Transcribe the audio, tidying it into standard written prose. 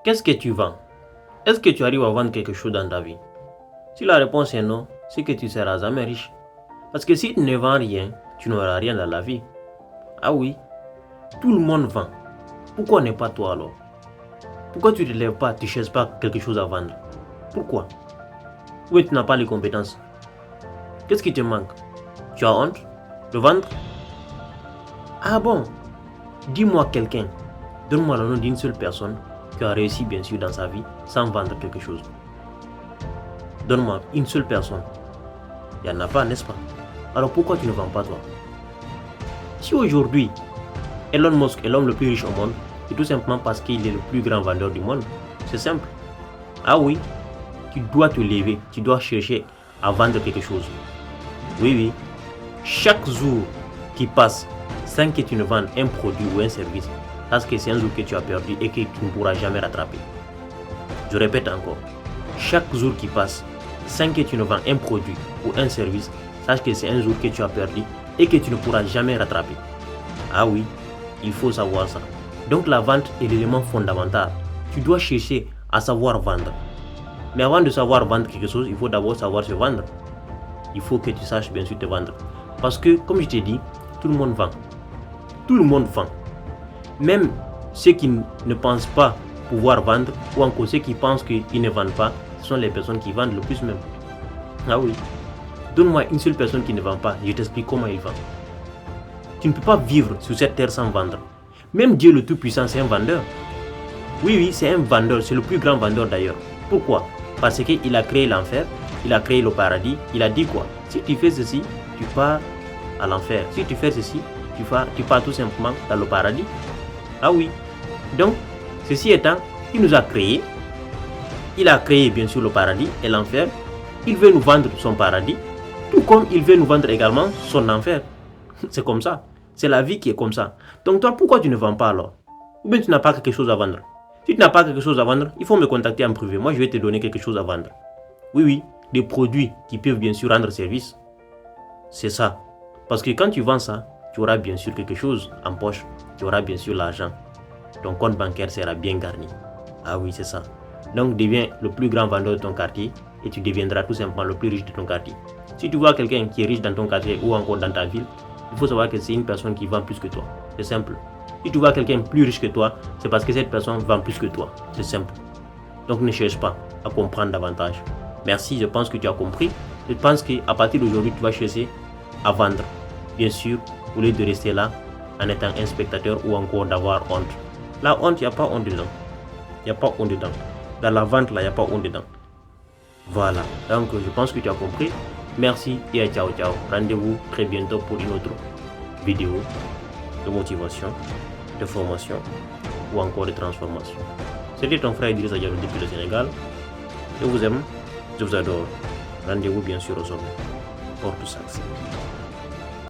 Qu'est-ce que tu vends? Est-ce que tu arrives à vendre quelque chose dans ta vie? Si la réponse est non, c'est que tu ne seras jamais riche. Parce que si tu ne vends rien, tu n'auras rien dans la vie. Ah oui, tout le monde vend. Pourquoi n'est pas toi alors? Pourquoi tu ne te lèves pas, tu ne cherches pas quelque chose à vendre? Pourquoi? Oui, tu n'as pas les compétences. Qu'est-ce qui te manque? Tu as honte de vendre? Ah bon? Dis-moi quelqu'un. Donne-moi le nom d'une seule personne qui a réussi bien sûr dans sa vie sans vendre quelque chose. Donne-moi une seule personne. Il n'y en a pas, n'est-ce pas? Alors pourquoi tu ne vends pas toi? Si aujourd'hui, Elon Musk est l'homme le plus riche au monde, c'est tout simplement parce qu'il est le plus grand vendeur du monde. C'est simple. Ah oui, tu dois te lever, tu dois chercher à vendre quelque chose. Oui. Chaque jour qui passe sans que tu ne vendes un produit ou un service, parce que c'est un jour que tu as perdu et que tu ne pourras jamais rattraper. Je répète encore, chaque jour qui passe sans que tu ne vends un produit ou un service, sache que c'est un jour que tu as perdu et que tu ne pourras jamais rattraper. Ah oui, il faut savoir ça. Donc la vente est l'élément fondamental. Tu dois chercher à savoir vendre. Mais avant de savoir vendre quelque chose, il faut d'abord savoir se vendre. Il faut que tu saches bien sûr te vendre. Parce que, comme je t'ai dit, tout le monde vend. Tout le monde vend. Même ceux qui ne pensent pas pouvoir vendre, ou encore ceux qui pensent qu'ils ne vendent pas, ce sont les personnes qui vendent le plus même. Ah oui. Donne-moi une seule personne qui ne vend pas, je t'explique comment il vend. Tu ne peux pas vivre sur cette terre sans vendre. Même Dieu le Tout-Puissant, c'est un vendeur. Oui, c'est un vendeur, c'est le plus grand vendeur d'ailleurs. Pourquoi? Parce qu'il a créé l'enfer, il a créé le paradis, il a dit quoi? Si tu fais ceci, tu pars à l'enfer. Si tu fais ceci, tu pars tout simplement dans le paradis. Ah oui. Donc, ceci étant, il nous a créé. Il a créé bien sûr le paradis et l'enfer. Il veut nous vendre son paradis, tout comme il veut nous vendre également son enfer. C'est comme ça. C'est la vie qui est comme ça. Donc toi, pourquoi tu ne vends pas alors? Ou bien tu n'as pas quelque chose à vendre? Si tu n'as pas quelque chose à vendre, il faut me contacter en privé. Moi, je vais te donner quelque chose à vendre. Oui, des produits qui peuvent bien sûr rendre service. C'est ça. Parce que quand tu vends ça, tu auras bien sûr quelque chose en poche. Tu auras bien sûr l'argent. Ton compte bancaire sera bien garni. Ah oui, c'est ça. Donc, deviens le plus grand vendeur de ton quartier et tu deviendras tout simplement le plus riche de ton quartier. Si tu vois quelqu'un qui est riche dans ton quartier ou encore dans ta ville, il faut savoir que c'est une personne qui vend plus que toi. C'est simple. Si tu vois quelqu'un plus riche que toi, c'est parce que cette personne vend plus que toi. C'est simple. Donc ne cherche pas à comprendre davantage. Merci, je pense que tu as compris. Je pense qu'à partir d'aujourd'hui, tu vas chercher à vendre. Bien sûr, au lieu de rester là en étant un spectateur ou encore d'avoir honte. La honte, il n'y a pas honte dedans. Il n'y a pas honte dedans. Dans la vente, là, il n'y a pas honte dedans. Voilà. Donc, je pense que tu as compris. Merci et ciao. Rendez-vous très bientôt pour une autre vidéo de motivation, de formation ou encore de transformation. C'était ton frère Idrissa Diallo depuis le Sénégal. Je vous aime, je vous adore. Rendez-vous bien sûr au sommet. Porte succès.